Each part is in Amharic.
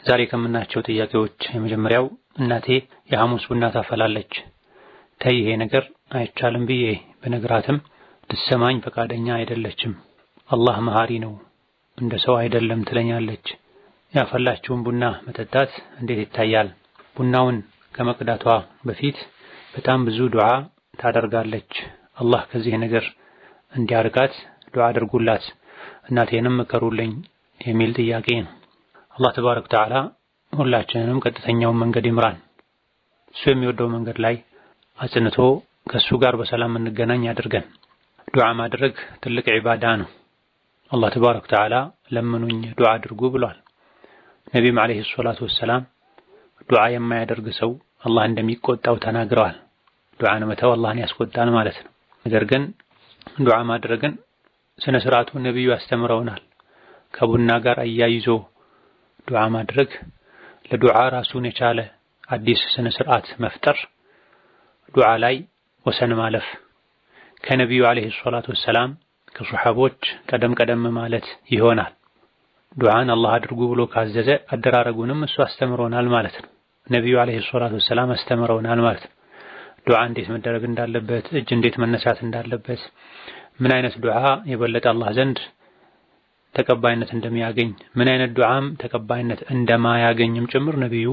ዛሬ ከምናቸው ጥያቄዎች የመጀመሪያው እናቴ የሐሙስ ቡና ታፈላለች። ተይ ይሄ ነገር አይቻልም ብዬ በነግራትም ልትሰማኝ ፈቃደኛ አይደለችም። አላህ መሐሪ ነው እንደ ሰው አይደለም ትለኛለች። ያፈላችውን ቡና መጠጣት እንዴት ይታያል? ቡናውን ከመቅዳቷ በፊት በጣም ብዙ ዱዓ ታደርጋለች። አላህ ከዚህ ነገር እንዲያርቃት ዱዓ አድርጉላት፣ እናቴንም ምከሩልኝ የሚል ጥያቄ ነው። አላህ ተባረከ ወተዓላ ሁላችንንም ቀጥተኛውን መንገድ ይምራን። እሱ የሚወደው መንገድ ላይ አጽንቶ ከሱ ጋር በሰላም እንገናኝ ያድርገን። ዱዓ ማድረግ ትልቅ ዒባዳ ነው። አላህ ተባረከ ወተዓላ ለምኑኝ ዱዓ አድርጉ ብሏል። ነቢዩም ዓለይሂ ሰላቱ ወሰላም ዱዓ የማያደርግ ሰው አላህ እንደሚቆጣው ተናግረዋል። ዱዓን መተው አላህን ያስቆጣል ማለት ነው። ነገር ግን ዱዓ ማድረግን ስነ ስርዓቱ ነብዩ ያስተምረውናል። ከቡና ጋር አያይዞ ዱዓ ማድረግ፣ ለዱዓ ራሱን የቻለ አዲስ ስነ ስርዓት መፍጠር፣ ዱዓ ላይ ወሰን ማለፍ፣ ከነብዩ ዓለይሂ ሰላቱ ወሰላም ከሱሐቦች ቀደም ማለት ይሆናል። ዱዓን አላህ አድርጉ ብሎ ካዘዘ አደራረጉንም እሱ አስተምሮናል ማለት ነው። ነብዩ ዓለይሂ ሰላቱ ወሰላም አስተምረውናል ማለት ነው። ዱዓ እንዴት መደረግ እንዳለበት፣ እጅ እንዴት መነሳት እንዳለበት፣ ምን አይነት ዱዓ የበለጠ አላህ ዘንድ ተቀባይነት እንደሚያገኝ፣ ምን አይነት ዱዓም ተቀባይነት እንደማያገኝም ጭምር ነብዩ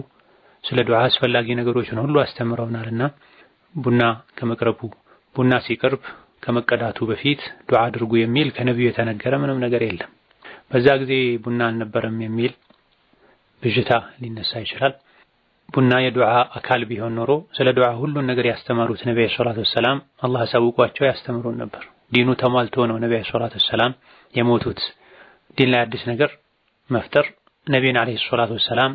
ስለ ዱዓ አስፈላጊ ነገሮችን ሁሉ አስተምረውናልና ቡና ከመቅረቡ ቡና ሲቀርብ ከመቀዳቱ በፊት ዱዓ አድርጉ የሚል ከነብዩ የተነገረ ምንም ነገር የለም። በዛ ጊዜ ቡና አልነበረም የሚል ብዥታ ሊነሳ ይችላል። ቡና የዱዓ አካል ቢሆን ኖሮ ስለ ዱዓ ሁሉን ነገር ያስተማሩት ነብዩ ሰለላሁ ዐለይሂ ወሰለም አላህ አሳውቋቸው ያስተምሩን ነበር። ዲኑ ተሟልቶ ነው ነብዩ ሰለላሁ ዐለይሂ ወሰለም የሞቱት። ዲን ላይ አዲስ ነገር መፍጠር ነብዩን ዓለይሂ ሰላቱ ወሰላም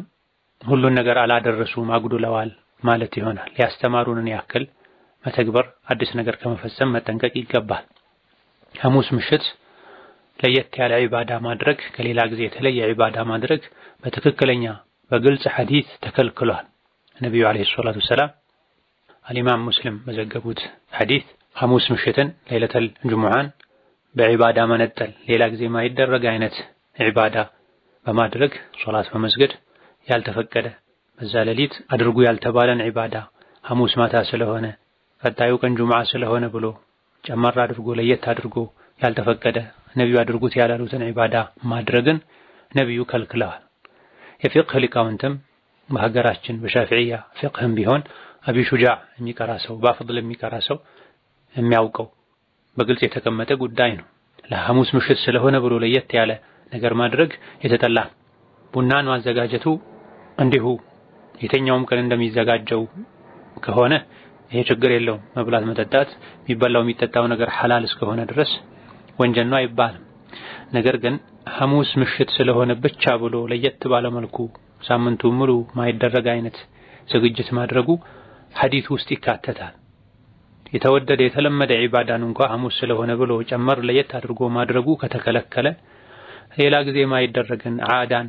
ሁሉን ነገር አላደረሱም አጉድለዋል ማለት ይሆናል። ያስተማሩንን ያክል መተግበር፣ አዲስ ነገር ከመፈጸም መጠንቀቅ ይገባል። ሐሙስ ምሽት ለየት ያለ ዒባዳ ማድረግ፣ ከሌላ ጊዜ የተለየ ዒባዳ ማድረግ በትክክለኛ በግልጽ ሐዲስ ተከልክሏል። ነብዩ ዓለይሂ ሰላቱ ወሰላም አልኢማም ሙስሊም በዘገቡት ሐዲስ ሐሙስ ምሽትን ለይለተል ጁሙዓን በዒባዳ መነጠል፣ ሌላ ጊዜ ማይደረግ አይነት ዒባዳ በማድረግ ሶላት በመስገድ ያልተፈቀደ በዛ ሌሊት አድርጉ ያልተባለን ዒባዳ ሐሙስ ማታ ስለሆነ ቀጣዩ ቀን ጁሙዓ ስለሆነ ብሎ ጨመር አድርጎ ለየት አድርጎ ያልተፈቀደ ነብዩ አድርጉት ያላሉትን ዒባዳ ማድረግን ነብዩ ከልክለዋል። የፊቅህ ሊቃውንትም በሀገራችን በሻፊዕያ ፊቅህም ቢሆን አቢ ሹጃዕ የሚቀራ ሰው በአፍድል የሚቀራ ሰው የሚያውቀው በግልጽ የተቀመጠ ጉዳይ ነው። ለሐሙስ ምሽት ስለሆነ ብሎ ለየት ያለ ነገር ማድረግ የተጠላ። ቡናን ማዘጋጀቱ እንዲሁ የተኛውም ቀን እንደሚዘጋጀው ከሆነ ይሄ ችግር የለውም። መብላት መጠጣት፣ የሚበላው የሚጠጣው ነገር ሐላል እስከሆነ ድረስ ወንጀል ነው አይባልም። ነገር ግን ሐሙስ ምሽት ስለሆነ ብቻ ብሎ ለየት ባለ መልኩ ሳምንቱን ሙሉ ማይደረግ አይነት ዝግጅት ማድረጉ ሐዲስ ውስጥ ይካተታል። የተወደደ የተለመደ ዒባዳን እንኳን ሐሙስ ስለሆነ ብሎ ጨመር ለየት አድርጎ ማድረጉ ከተከለከለ ሌላ ጊዜ ማይደረግን ዓዳን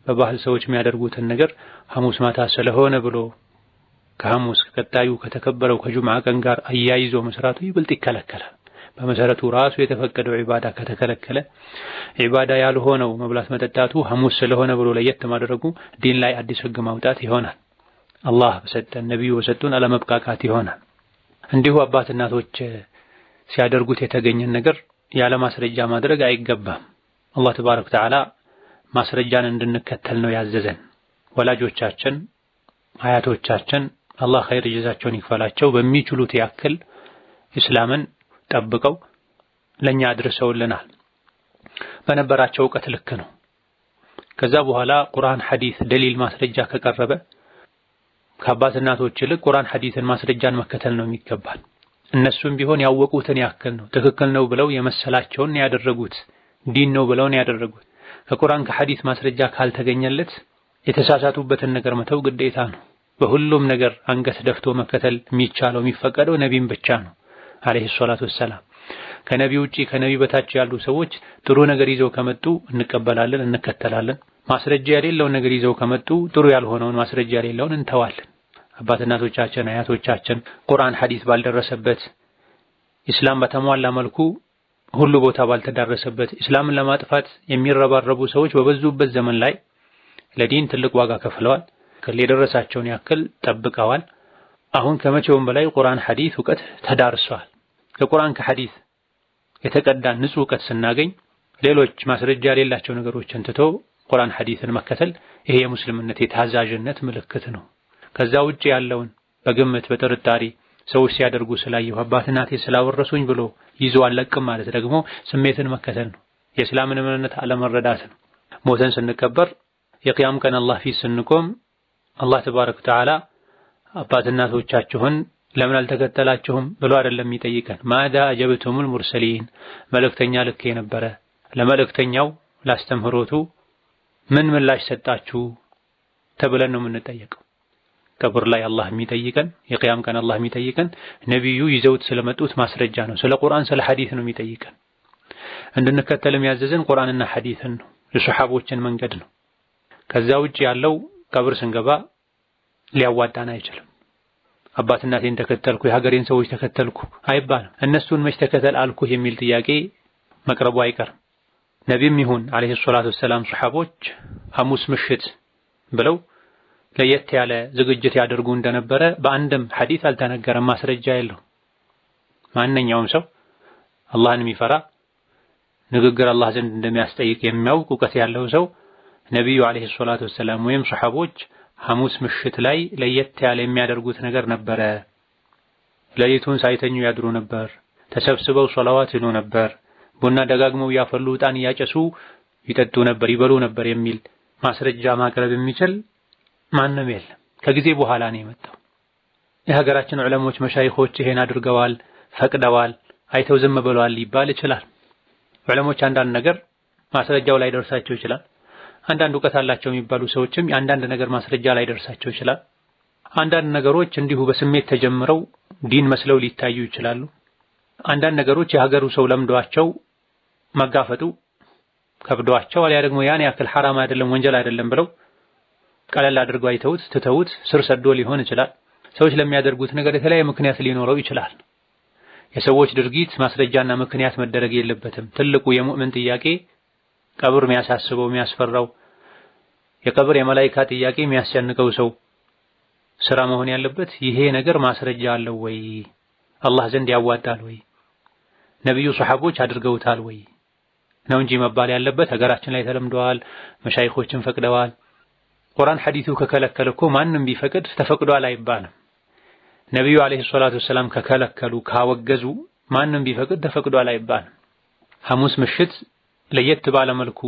በባህል ሰዎች የሚያደርጉትን ነገር ሐሙስ ማታ ስለሆነ ብሎ ከሐሙስ ከቀጣዩ ከተከበረው ከጁምዓ ቀን ጋር አያይዞ መስራቱ ይበልጥ ይከለከላል። በመሰረቱ ራሱ የተፈቀደው ዒባዳ ከተከለከለ ዒባዳ ያልሆነው መብላት መጠጣቱ ሐሙስ ስለሆነ ብሎ ለየት ማድረጉ ዲን ላይ አዲስ ሕግ ማውጣት ይሆናል። አላህ በሰጠን ነብዩ በሰጡን አለመብቃቃት ይሆናል። እንዲሁ አባት እናቶች ሲያደርጉት የተገኘን ነገር ያለ ማስረጃ ማድረግ አይገባም። አላህ ተባረከ ወተዓላ ማስረጃን እንድንከተል ነው ያዘዘን። ወላጆቻችን አያቶቻችን አላህ ኸይር ጀዛቸውን ይክፈላቸው በሚችሉት ያክል እስላምን ጠብቀው ለኛ አድርሰውልናል። በነበራቸው ዕውቀት ልክ ነው። ከዛ በኋላ ቁርአን ሐዲስ ደሊል ማስረጃ ከቀረበ ከአባት እናቶች ይልቅ ቁርአን ሐዲስን ማስረጃን መከተል ነው የሚገባል። እነሱም ቢሆን ያወቁትን ያክል ነው ትክክል ነው ብለው የመሰላቸውን ያደረጉት ዲን ነው ብለው ያደረጉት። ከቁርአን ከሐዲስ ማስረጃ ካልተገኘለት የተሳሳቱበትን ነገር መተው ግዴታ ነው። በሁሉም ነገር አንገት ደፍቶ መከተል የሚቻለው የሚፈቀደው ነቢይን ብቻ ነው አለይሂ ሰላቱ ወሰላም። ከነቢይ ውጪ ከነቢይ በታች ያሉ ሰዎች ጥሩ ነገር ይዘው ከመጡ እንቀበላለን እንከተላለን። ማስረጃ የሌለውን ነገር ይዘው ከመጡ ጥሩ ያልሆነውን ማስረጃ የሌለውን እንተዋለን። አባት እናቶቻችን አያቶቻችን ቁርአን ሐዲስ ባልደረሰበት ኢስላም በተሟላ መልኩ ሁሉ ቦታ ባልተዳረሰበት እስላምን ለማጥፋት የሚረባረቡ ሰዎች በበዙበት ዘመን ላይ ለዲን ትልቅ ዋጋ ከፍለዋል። የደረሳቸውን ያክል ጠብቀዋል። አሁን ከመቼውም በላይ ቁርአን ሐዲስ ዕውቀት ተዳርሷል። ከቁርአን ከሐዲስ የተቀዳ ንጹህ ዕውቀት ስናገኝ ሌሎች ማስረጃ የሌላቸው ነገሮችን ትቶ ቁርአን ሐዲስን መከተል ይሄ የሙስሊምነት የታዛዥነት ምልክት ነው። ከዛ ውጪ ያለውን በግምት በጥርጣሬ ሰዎች ሲያደርጉ ስላየሁ አባት እናቴ ስላወረሱኝ ብሎ ይዞ አለቅም ማለት ደግሞ ስሜትን መከተል ነው። የእስላምን እምነት አለመረዳት ነው። ሞተን ስንቀበር የቂያም ቀን አላህ ፊት ስንቆም አላህ ተባረከ ወተዓላ አባት እናቶቻችሁን ለምን አልተከተላችሁም ብሎ አይደለም የሚጠይቀን። ማዳ አጀብቱሙል ሙርሰሊን መልእክተኛ ልኬ ነበረ፣ ለመልእክተኛው ላስተምህሮቱ ምን ምላሽ ሰጣችሁ ተብለን ነው የምንጠየቀው። ቀብር ላይ አላህ የሚጠይቀን፣ የቂያም ቀን አላህ የሚጠይቀን ነቢዩ ይዘውት ስለመጡት ማስረጃ ነው። ስለ ቁርአን ስለ ሐዲስ ነው የሚጠይቀን። እንድንከተልም ያዘዘን ቁርአንና ሐዲስን ነው፣ የሱሐቦችን መንገድ ነው። ከዛ ውጪ ያለው ቀብር ስንገባ ሊያዋጣን አይችልም። አባት እናቴን ተከተልኩ የሀገሬን ሰዎች ተከተልኩ አይባልም። እነሱን መች ተከተል አልኩህ የሚል ጥያቄ መቅረቡ አይቀርም። ነቢይም ይሁን አለይሂ ሰላቱ ወሰላም ሱሐቦች ሐሙስ ምሽት ብለው ለየት ያለ ዝግጅት ያደርጉ እንደነበረ በአንድም ሐዲስ አልተነገረም፣ ማስረጃ የለው። ማንኛውም ሰው አላህን የሚፈራ ንግግር አላህ ዘንድ እንደሚያስጠይቅ የሚያውቅ ዕውቀት ያለው ሰው ነቢዩ አለይሂ ሰላቱ ወሰላም ወይም ሱሐቦች ሐሙስ ምሽት ላይ ለየት ያለ የሚያደርጉት ነገር ነበረ። ሌሊቱን ሳይተኙ ያድሩ ነበር፣ ተሰብስበው ሶላዋት ይሉ ነበር፣ ቡና ደጋግመው ያፈሉ ዕጣን እያጨሱ ይጠጡ ነበር፣ ይበሉ ነበር የሚል ማስረጃ ማቅረብ የሚችል ማንም የለም። ከጊዜ በኋላ ነው የመጣው። የሀገራችን ዑለሞች መሻይኾች ይሄን አድርገዋል፣ ፈቅደዋል፣ አይተው ዝም ብለዋል ሊባል ይችላል። ዑለሞች አንዳንድ ነገር ማስረጃው ላይ ደርሳቸው ይችላል። አንዳንድ ዕውቀት አላቸው የሚባሉ ሰዎችም የአንዳንድ ነገር ማስረጃ ላይ ደርሳቸው ይችላል። አንዳንድ ነገሮች እንዲሁ በስሜት ተጀምረው ዲን መስለው ሊታዩ ይችላሉ። አንዳንድ ነገሮች የሀገሩ ሰው ለምዷቸው መጋፈጡ ከብዷቸው አልያ ደግሞ ያን ያክል ሐራም አይደለም ወንጀል አይደለም ብለው ቀለል አድርገው አይተውት ትተውት ስር ሰዶ ሊሆን ይችላል። ሰዎች ለሚያደርጉት ነገር የተለያየ ምክንያት ሊኖረው ይችላል። የሰዎች ድርጊት ማስረጃና ምክንያት መደረግ የለበትም። ትልቁ የሙእምን ጥያቄ ቀብር የሚያሳስበው የሚያስፈራው የቀብር የመላእክት ጥያቄ የሚያስጨንቀው ሰው ስራ መሆን ያለበት ይሄ ነገር ማስረጃ አለው ወይ? አላህ ዘንድ ያዋጣል ወይ? ነብዩ ሱሐቦች አድርገውታል ወይ ነው እንጂ መባል ያለበት ሀገራችን ላይ ተለምደዋል፣ መሻይኾችን ፈቅደዋል። ቁርአን ሐዲሱ ከከለከለ እኮ ማንም ቢፈቅድ ተፈቅዷል አይባልም። ነብዩ አለይሂ ሰላቱ ወሰላም ከከለከሉ ካወገዙ ማንም ቢፈቅድ ተፈቅዷል አይባልም። ሐሙስ ምሽት ለየት ባለ መልኩ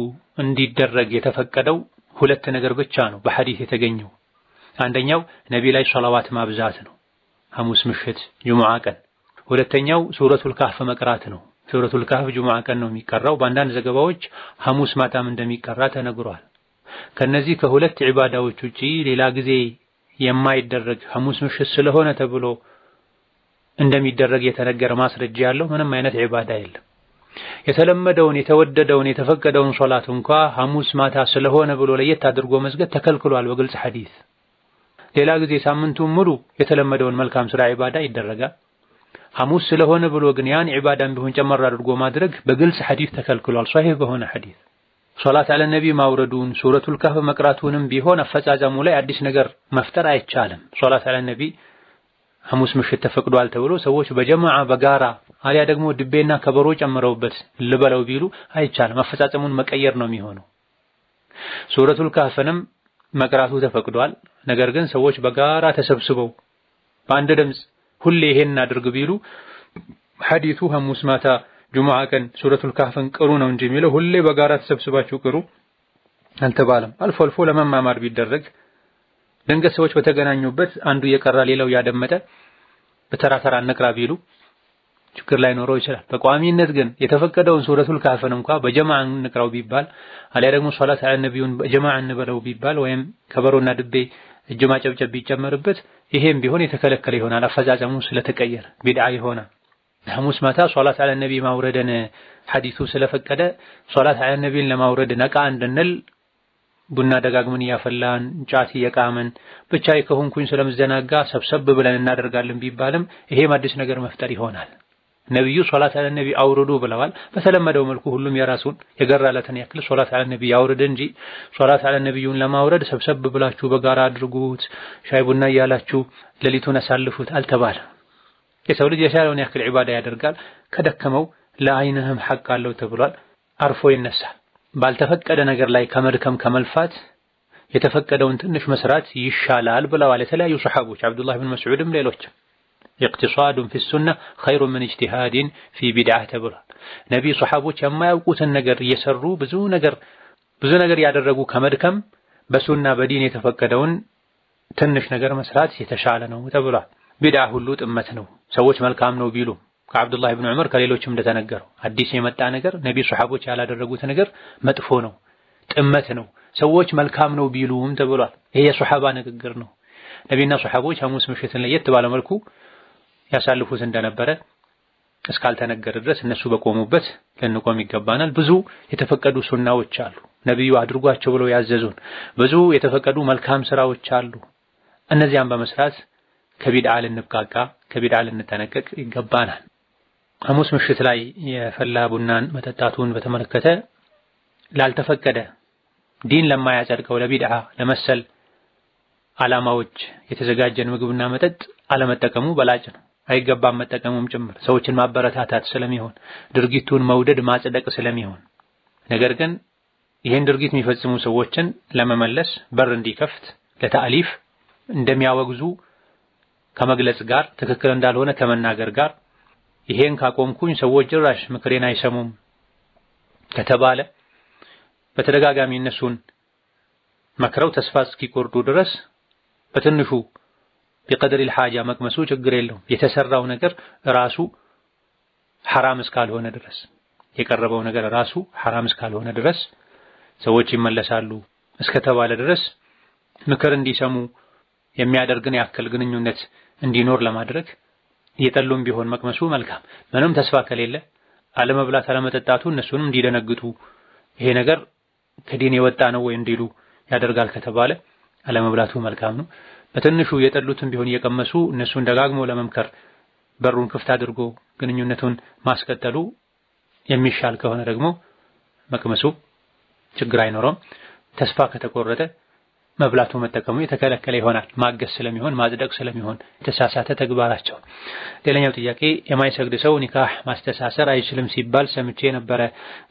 እንዲደረግ የተፈቀደው ሁለት ነገር ብቻ ነው በሐዲስ የተገኘው። አንደኛው ነቢ ላይ ሶላዋት ማብዛት ነው ሐሙስ ምሽት ጁሙዓ ቀን። ሁለተኛው ሱረቱል ካህፍ መቅራት ነው። ሱረቱል ካህፍ ጁሙዓ ቀን ነው የሚቀራው። በአንዳንድ ዘገባዎች ሐሙስ ማታም እንደሚቀራ ተነግሯል። ከነዚህ ከሁለት ዒባዳዎች ውጪ ሌላ ጊዜ የማይደረግ ሐሙስ ምሽት ስለሆነ ተብሎ እንደሚደረግ የተነገረ ማስረጃ ያለው ምንም አይነት ዒባዳ የለም። የተለመደውን የተወደደውን የተፈቀደውን ሶላት እንኳ ሐሙስ ማታ ስለሆነ ብሎ ለየት አድርጎ መስገድ ተከልክሏል በግልጽ ሐዲስ። ሌላ ጊዜ ሳምንቱን ሙሉ የተለመደውን መልካም ስራ ዒባዳ ይደረጋል። ሐሙስ ስለሆነ ብሎ ግን ያን ዒባዳን ቢሆን ጨመር አድርጎ ማድረግ በግልጽ ሐዲስ ተከልክሏል። ሷሂህ በሆነ ሐዲስ ሶላት አለ ነቢ ማውረዱን ሱረቱል ካህፍ መቅራቱንም ቢሆን አፈጻጸሙ ላይ አዲስ ነገር መፍጠር አይቻልም። ሶላት አለ ነቢ ሐሙስ ምሽት ተፈቅዷል ተብሎ ሰዎች በጀማዓ በጋራ አሊያ ደግሞ ድቤና ከበሮ ጨምረውበት ልበለው ቢሉ አይቻልም። አፈጻጸሙን መቀየር ነው የሚሆነው። ሱረቱል ካህፍንም መቅራቱ ተፈቅዷል። ነገር ግን ሰዎች በጋራ ተሰብስበው በአንድ ድምፅ ሁሌ ይሄን አድርግ ቢሉ ሐዲሱ ሐሙስ ማታ ጁሙዓ ቀን ሱረቱል ካህፍን ቅሩ ነው እንጂ የሚለው ሁሌ በጋራ ተሰብስባችሁ ቅሩ አልተባለም። አልፎ አልፎ ለመማማር ቢደረግ ድንገት ሰዎች በተገናኙበት አንዱ የቀራ ሌላው ያደመጠ በተራ ተራ እንቅራ ቢሉ ችግር ላይ ኖረው ይችላል። በቋሚነት ግን የተፈቀደውን ሱረቱል ካህፍን እንኳን በጀማዓ እንቅራው ቢባል አሊያ ደግሞ ሶላት አለ ነብዩን በጀማዓ እንበለው ቢባል ወይም ከበሮና ድቤ እጅ ማጨብጨብ ቢጨመርበት ይሄም ቢሆን የተከለከለ ይሆናል። አፈጻጸሙ ስለተቀየረ ቢድዓ ይሆናል። ሐሙስ ማታ ሶላት አለ ነቢ ማውረድን ሐዲሱ ስለፈቀደ ሶላት አለ ነቢን ለማውረድ ነቃ እንድንል ቡና ደጋግመን ያፈላን ጫት እየቃመን ብቻ ከሆንኩኝ ስለምዘናጋ ሰብሰብ ብለን እናደርጋለን ቢባልም ይሄም አዲስ ነገር መፍጠር ይሆናል። ነብዩ ሶላት አለ ነቢ አውርዱ ብለዋል። በተለመደው መልኩ ሁሉም የራሱን የገራለትን ያክል ሶላት አለ ነቢ አውርድ እንጂ ሶላት አለ ነብዩን ለማውረድ ሰብሰብ ብላችሁ በጋራ አድርጉት፣ ሻይ ቡና እያላችሁ ሌሊቱን አሳልፉት አልተባለ። የሰው ልጅ የቻለውን ያክል ዒባዳ ያደርጋል። ከደከመው ለአይንህም ሐቅ አለው ተብሏል። አርፎ ይነሳል። ባልተፈቀደ ነገር ላይ ከመድከም ከመልፋት የተፈቀደውን ትንሽ መስራት ይሻላል ብለዋል የተለያዩ ሱሐቦች፣ አብዱላህ ብን መስዑድም ሌሎችም። ኢቅቲሳዱን ፊ ሱና ኸይሩን ሚን ኢጅቲሃድን ፊ ቢድዓ ተብሏል። ነቢይ ሱሐቦች የማያውቁትን ነገር እየሰሩ ብዙ ነገር ያደረጉ ከመድከም በሱና በዲን የተፈቀደውን ትንሽ ነገር መስራት የተሻለ ነው ተብሏል። ቢድዓ ሁሉ ጥመት ነው። ሰዎች መልካም ነው ቢሉ ከአብዱላህ ብን ዑመር ከሌሎችም እንደተነገረው አዲስ የመጣ ነገር ነቢይ ሱሐቦች ያላደረጉት ነገር መጥፎ ነው፣ ጥመት ነው። ሰዎች መልካም ነው ቢሉም ተብሏል። ይሄ የሱሐባ ንግግር ነው። ነቢይና ሱሐቦች ሐሙስ ምሽትን ለየት ባለ መልኩ ያሳልፉት እንደነበረ እስካልተነገረ ድረስ እነሱ በቆሙበት ልንቆም ይገባናል። ብዙ የተፈቀዱ ሱናዎች አሉ፣ ነቢዩ አድርጓቸው ብለው ያዘዙን ብዙ የተፈቀዱ መልካም ስራዎች አሉ። እነዚያን በመስራት ከቢድዓ ልንብቃቃ ከቢድዓ ልንጠነቀቅ ይገባናል። ሐሙስ ምሽት ላይ የፈላ ቡናን መጠጣቱን በተመለከተ ላልተፈቀደ ዲን ለማያጸድቀው ለቢድዓ ለመሰል ዓላማዎች የተዘጋጀን ምግብና መጠጥ አለመጠቀሙ በላጭ ነው። አይገባም መጠቀሙም ጭምር ሰዎችን ማበረታታት ስለሚሆን ድርጊቱን መውደድ ማጽደቅ ስለሚሆን፣ ነገር ግን ይህን ድርጊት የሚፈጽሙ ሰዎችን ለመመለስ በር እንዲከፍት ለታዕሊፍ እንደሚያወግዙ ከመግለጽ ጋር ትክክል እንዳልሆነ ከመናገር ጋር ይሄን ካቆምኩኝ ሰዎች ጭራሽ ምክሬን አይሰሙም ከተባለ በተደጋጋሚ እነሱን መክረው ተስፋ እስኪቆርጡ ድረስ በትንሹ ቢቀድር الحاجة መቅመሱ ችግር የለውም። የተሰራው ነገር ራሱ ሐራም እስካልሆነ ድረስ የቀረበው ነገር ራሱ ሐራም እስካልሆነ ድረስ ሰዎች ይመለሳሉ እስከተባለ ድረስ ምክር እንዲሰሙ የሚያደርግን ያክል ግንኙነት እንዲኖር ለማድረግ እየጠሉም ቢሆን መቅመሱ መልካም። ምንም ተስፋ ከሌለ አለመብላት አለመጠጣቱ እነሱንም እንዲደነግጡ ይሄ ነገር ከዲን የወጣ ነው ወይ እንዲሉ ያደርጋል ከተባለ አለመብላቱ መልካም ነው። በትንሹ የጠሉትን ቢሆን እየቀመሱ እነሱን ደጋግሞ ለመምከር በሩን ክፍት አድርጎ ግንኙነቱን ማስቀጠሉ የሚሻል ከሆነ ደግሞ መቅመሱ ችግር አይኖረውም። ተስፋ ከተቆረጠ መብላቱ መጠቀሙ የተከለከለ ይሆናል። ማገስ ስለሚሆን ማጽደቅ ስለሚሆን የተሳሳተ ተግባራቸው። ሌላኛው ጥያቄ የማይሰግድ ሰው ኒካህ ማስተሳሰር አይችልም ሲባል ሰምቼ ነበረ፣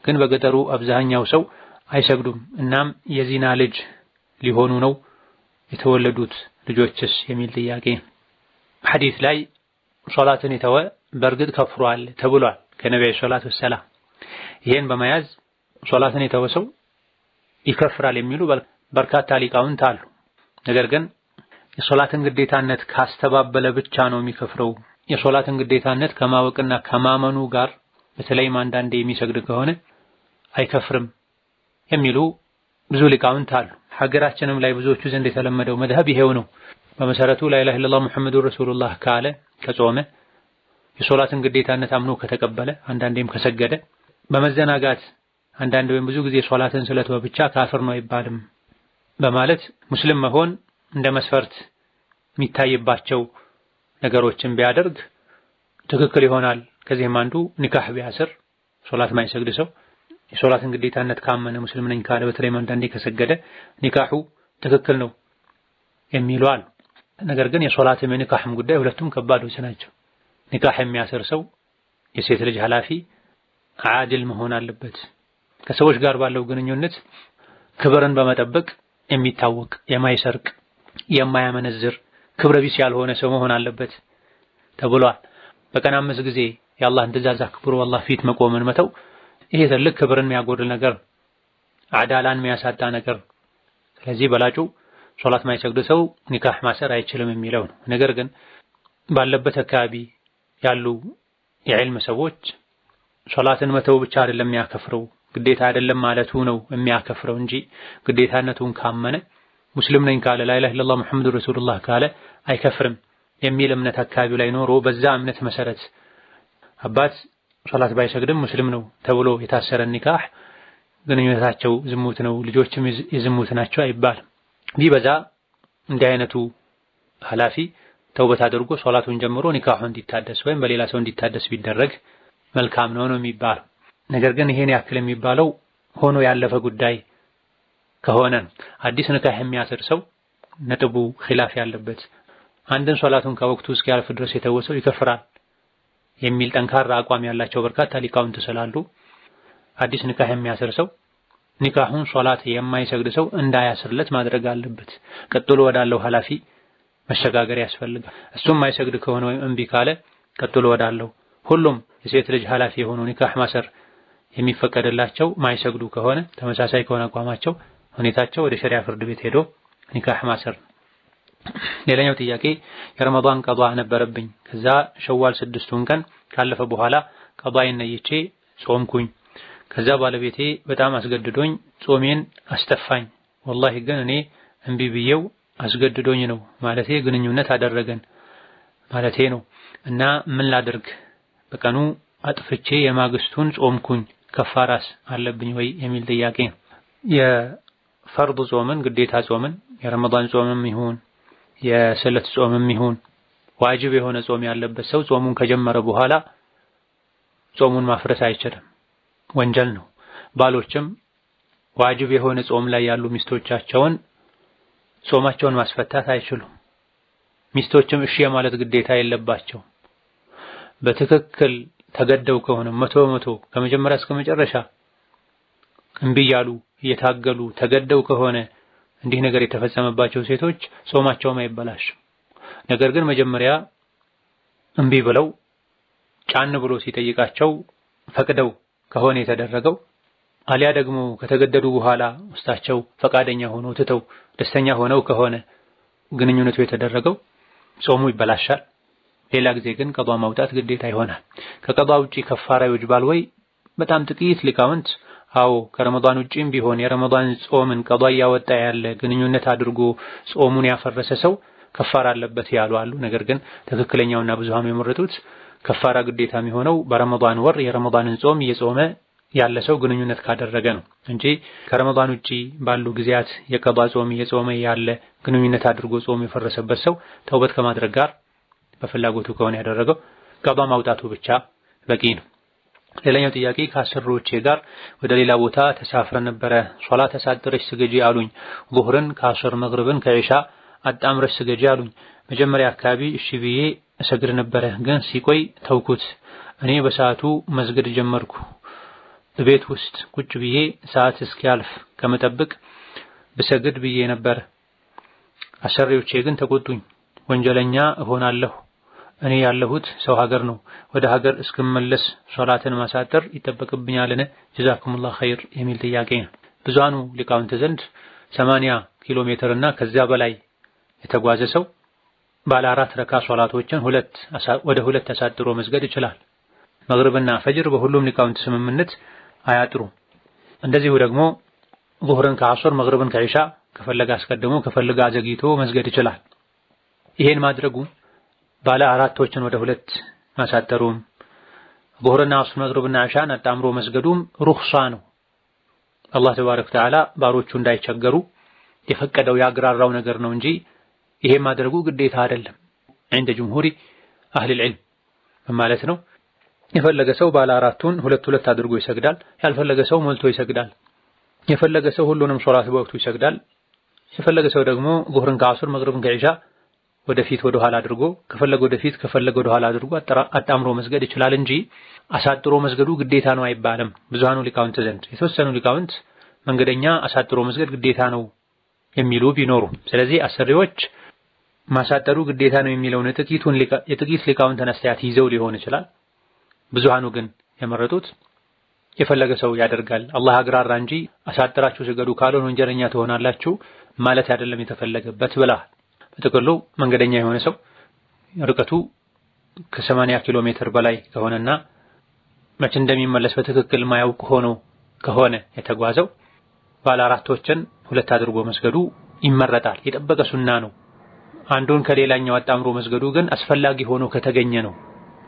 ግን በገጠሩ አብዛኛው ሰው አይሰግዱም። እናም የዚና ልጅ ሊሆኑ ነው የተወለዱት ልጆችስ የሚል ጥያቄ። ሐዲስ ላይ ሶላትን የተወ በእርግጥ ከፍሯል ተብሏል ከነብዩ ሰለላሁ ዐለይሂ ወሰለም። ይሄን በመያዝ ሶላትን የተወ ሰው ይከፍራል የሚሉ በርካታ ሊቃውንት አሉ። ነገር ግን የሶላትን ግዴታነት ካስተባበለ ብቻ ነው የሚከፍረው፣ የሶላትን ግዴታነት ከማወቅና ከማመኑ ጋር በተለይም አንዳንዴ የሚሰግድ ከሆነ አይከፍርም የሚሉ ብዙ ሊቃውንት አሉ። ሀገራችንም ላይ ብዙዎቹ ዘንድ የተለመደው መድሀብ ይሄው ነው። በመሰረቱ ላ ኢላሀ ኢለላህ ሙሐመዱር ረሱሉላህ ካለ ከጾመ የሶላትን ግዴታነት አምኖ ከተቀበለ አንዳንዴም ከሰገደ በመዘናጋት አንዳንድ ወይም ብዙ ጊዜ ሶላትን ስለተወ ብቻ ካፍር ነው አይባልም በማለት ሙስሊም መሆን እንደ መስፈርት የሚታይባቸው ነገሮችን ቢያደርግ ትክክል ይሆናል። ከዚህም አንዱ ኒካህ ቢያስር ሶላት ማይሰግድ ሰው የሶላትን ግዴታነት ካመነ ሙስሊም ነኝ ካለ በተለይም አንዳንዴ ከሰገደ ኒካሁ ትክክል ነው የሚሉ አሉ። ነገር ግን የሶላትም የኒካህም ጉዳይ ሁለቱም ከባዶች ናቸው። ኒካህ የሚያስር ሰው የሴት ልጅ ኃላፊ ዓድል መሆን አለበት። ከሰዎች ጋር ባለው ግንኙነት ክብርን በመጠበቅ የሚታወቅ የማይሰርቅ የማያመነዝር ክብረ ቢስ ያልሆነ ሰው መሆን አለበት ተብሏል። በቀን 5 ጊዜ የአላህን ትእዛዝ አክብሮ አላህ ፊት መቆምን መተው ይሄ ትልቅ ክብርን የሚያጎድል ነገር፣ አዳላን የሚያሳጣ ነገር። ስለዚህ በላጩ ሶላት ማይሰግድ ሰው ኒካህ ማሰር አይችልም የሚለው ነው። ነገር ግን ባለበት አካባቢ ያሉ የዕልም ሰዎች ሶላትን መተው ብቻ አይደለም የሚያከፍረው ግዴታ አይደለም ማለቱ ነው የሚያከፍረው እንጂ ግዴታነቱን ካመነ ሙስሊም ነኝ ካለ ላ ኢላሀ ኢለላህ ሙሐመዱር ረሱሉላህ ካለ አይከፍርም የሚል እምነት አካባቢው ላይ ኖሮ በዛ እምነት መሰረት አባት ሶላት ባይሰግድም ሙስሊም ነው ተብሎ የታሰረ ኒካህ ግንኙነታቸው ዝሙት ነው ልጆችም የዝሙት ናቸው አይባልም። ቢበዛ እንዲህ አይነቱ ኃላፊ ተውበት አድርጎ ሶላቱን ጀምሮ ኒካሁ እንዲታደስ ወይም በሌላ ሰው እንዲታደስ ቢደረግ መልካም ነው የሚባለው። ነገር ግን ይሄን ያክል የሚባለው ሆኖ ያለፈ ጉዳይ ከሆነ አዲስ ኒካህ የሚያስር ሰው ነጥቡ ኺላፍ ያለበት አንድን ሶላቱን ከወቅቱ እስኪያልፍ ድረስ የተወሰው ይከፍራል የሚል ጠንካራ አቋም ያላቸው በርካታ ሊቃውንት ስላሉ አዲስ ኒካህ የሚያስር ሰው ኒካሁን ሶላት የማይሰግድ ሰው እንዳያስርለት ማድረግ አለበት። ቀጥሎ ወዳለው ኃላፊ መሸጋገር ያስፈልጋል። እሱም ማይሰግድ ከሆነ ወይም እምቢ ካለ ቀጥሎ ወዳለው ሁሉም የሴት ልጅ ኃላፊ የሆኑ ኒካህ ማሰር የሚፈቀድላቸው ማይሰግዱ ከሆነ ተመሳሳይ ከሆነ አቋማቸው ሁኔታቸው ወደ ሸሪዓ ፍርድ ቤት ሄዶ ኒካህ ማሰር። ሌላኛው ጥያቄ የረመዳን ቀዷ ነበረብኝ። ከዛ ሸዋል 6ቱን ቀን ካለፈ በኋላ ቀዷዬን ነይቼ ጾምኩኝ። ከዛ ባለቤቴ በጣም አስገድዶኝ ጾሜን አስተፋኝ። ወላሂ ግን እኔ እምቢ ብዬው አስገድዶኝ ነው ማለቴ ግንኙነት አደረገን ማለቴ ነው እና ምን ላድርግ? በቀኑ አጥፍቼ የማግስቱን ጾምኩኝ ከፋራስ አለብኝ ወይ የሚል ጥያቄ ነው። የፈርድ ጾምን ግዴታ ጾምን የረመዳን ጾምም ይሁን የስለት ጾምም ይሁን ዋጅብ የሆነ ጾም ያለበት ሰው ጾሙን ከጀመረ በኋላ ጾሙን ማፍረስ አይችልም፣ ወንጀል ነው። ባሎችም ዋጅብ የሆነ ጾም ላይ ያሉ ሚስቶቻቸውን ጾማቸውን ማስፈታት አይችሉም። ሚስቶችም እሺ የማለት ግዴታ የለባቸው። በትክክል ተገደው ከሆነ 100% ከመጀመሪያ እስከ መጨረሻ እምቢ ያሉ እየታገሉ ተገደው ከሆነ እንዲህ ነገር የተፈጸመባቸው ሴቶች ጾማቸውም አይበላሽም። ነገር ግን መጀመሪያ እምቢ ብለው ጫን ብሎ ሲጠይቃቸው ፈቅደው ከሆነ የተደረገው አሊያ ደግሞ ከተገደዱ በኋላ ውስጣቸው ፈቃደኛ ሆነው ትተው ደስተኛ ሆነው ከሆነ ግንኙነቱ የተደረገው ጾሙ ይበላሻል። ሌላ ጊዜ ግን ቀዷ ማውጣት ግዴታ ይሆናል። ከቀዷ ውጪ ከፋራ ይወጅባል ወይ? በጣም ጥቂት ሊቃውንት አዎ ከረመዳን ውጪም ቢሆን የረመዳን ጾምን ቀዷ ያወጣ ያለ ግንኙነት አድርጎ ጾሙን ያፈረሰ ሰው ከፋራ አለበት ያሉ አሉ። ነገር ግን ትክክለኛውና ብዙሃኑ የመረጡት ከፋራ ግዴታ የሚሆነው በረመዳን ወር የረመዳንን ጾም እየጾመ ያለ ሰው ግንኙነት ካደረገ ነው እንጂ ከረመዳን ውጪ ባሉ ጊዜያት የቀዷ ጾም እየጾመ ያለ ግንኙነት አድርጎ ጾም የፈረሰበት ሰው ተውበት ከማድረግ ጋር በፍላጎቱ ከሆነ ያደረገው ቀዷ ማውጣቱ ብቻ በቂ ነው። ሌላኛው ጥያቄ ከአሰሪዎቼ ጋር ወደ ሌላ ቦታ ተሳፍረን ነበረ። ሶላት ተሳጥረሽ ስገጂ አሉኝ። ዙህርን ከአስር መግሪብን ከኢሻ አጣምረሽ ስገጂ አሉኝ። መጀመሪያ አካባቢ እሺ ብዬ እሰግድ ነበረ፣ ግን ሲቆይ ተውኩት። እኔ በሰዓቱ መስገድ ጀመርኩ። ቤት ውስጥ ቁጭ ብዬ ሰዓት እስኪያልፍ ከመጠበቅ ብሰግድ ብዬ ነበር። አሰሪዎቼ ግን ተቆጡኝ። ወንጀለኛ እሆናለሁ። እኔ ያለሁት ሰው ሀገር ነው። ወደ ሀገር እስክመለስ ሶላትን ማሳጠር ይጠበቅብኛልን? ጀዛኩሙላህ ኸይር የሚል ጥያቄ ነው። ብዙሃኑ ሊቃውንት ዘንድ 80 ኪሎ ሜትር እና ከዚያ በላይ የተጓዘ ሰው ባለ 4 ረካ ሶላቶችን ወደ ሁለት አሳጥሮ መስገድ ይችላል። መግሪብና ፈጅር በሁሉም ሊቃውንት ስምምነት አያጥሩም። እንደዚሁ ደግሞ ዙህርን ከአስር መግሪብን ከኢሻ ከፈለገ አስቀድሞ ከፈለገ አዘግይቶ መስገድ ይችላል። ይሄን ማድረጉ ባለ አራቶችን ወደ ሁለት ማሳጠሩም ዙህርና አስር መግሪብና ኢሻን አጣምሮ መስገዱም ሩኽሳ ነው። አላህ ተባረከ ወተዓላ ባሮቹ እንዳይቸገሩ የፈቀደው ያግራራው ነገር ነው እንጂ ይሄ ማድረጉ ግዴታ አይደለም። عند جمهور اهل العلم ማለት ነው። የፈለገ ሰው ባለ አራቱን ሁለት አድርጎ ይሰግዳል። ያልፈለገ ሰው ሞልቶ ይሰግዳል። የፈለገ ሰው ሁሉንም ሶላት በወቅቱ ይሰግዳል። የፈለገ ሰው ደግሞ ዙህርን ከአስር መግሪብን ከኢሻ ወደፊት ወደ ኋላ አድርጎ ከፈለገ ወደፊት ከፈለገ ወደ ኋላ አድርጎ አጣምሮ መስገድ ይችላል እንጂ አሳጥሮ መስገዱ ግዴታ ነው አይባልም። ብዙሃኑ ሊቃውንት ዘንድ የተወሰኑ ሊቃውንት መንገደኛ አሳጥሮ መስገድ ግዴታ ነው የሚሉ ቢኖሩ፣ ስለዚህ አሰሪዎች ማሳጠሩ ግዴታ ነው የሚለውን የጥቂት ሊቃውንትን አስተያየት ይዘው ሊሆን ይችላል። ብዙሃኑ ግን የመረጡት የፈለገ ሰው ያደርጋል። አላህ አግራራ እንጂ አሳጥራችሁ ስገዱ ካልሆነ ወንጀለኛ ትሆናላችሁ ማለት አይደለም የተፈለገበት ብላ በጥቅሉ መንገደኛ የሆነ ሰው ርቀቱ ከ80 ኪሎ ሜትር በላይ ከሆነና መቼ እንደሚመለስ በትክክል ማያውቅ ሆኖ ከሆነ የተጓዘው ባለ አራቶችን ሁለት አድርጎ መስገዱ ይመረጣል። የጠበቀ ሱና ነው። አንዱን ከሌላኛው አጣምሮ መስገዱ ግን አስፈላጊ ሆኖ ከተገኘ ነው።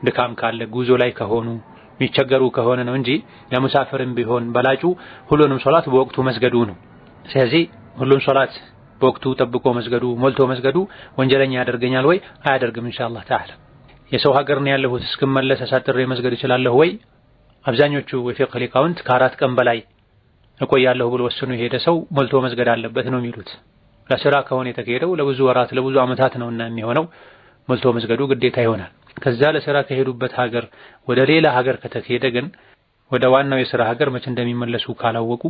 ድካም ካለ ጉዞ ላይ ከሆኑ የሚቸገሩ ከሆነ ነው እንጂ ለሙሳፍርም ቢሆን በላጩ ሁሉንም ሶላት በወቅቱ መስገዱ ነው። ስለዚህ ሁሉን ሶላት በወቅቱ ጠብቆ መስገዱ ሞልቶ መስገዱ ወንጀለኛ ያደርገኛል ወይ? አያደርግም ኢንሻአላህ ተዓላ። የሰው ሀገር ነው ያለሁት እስክመለስ አሳጥሬ መስገድ እችላለሁ ወይ? አብዛኞቹ የፊቅህ ሊቃውንት ከ4 ቀን በላይ እቆያለሁ ብሎ ወስኖ የሄደ ሰው ሞልቶ መስገድ አለበት ነው የሚሉት። ለስራ ከሆነ የተካሄደው ለብዙ ወራት ለብዙ ዓመታት ነውና የሚሆነው ሞልቶ መስገዱ ግዴታ ይሆናል። ከዛ ለስራ ከሄዱበት ሀገር ወደ ሌላ ሀገር ከተካሄደ ግን ወደ ዋናው የስራ ሀገር መቼ እንደሚመለሱ ካላወቁ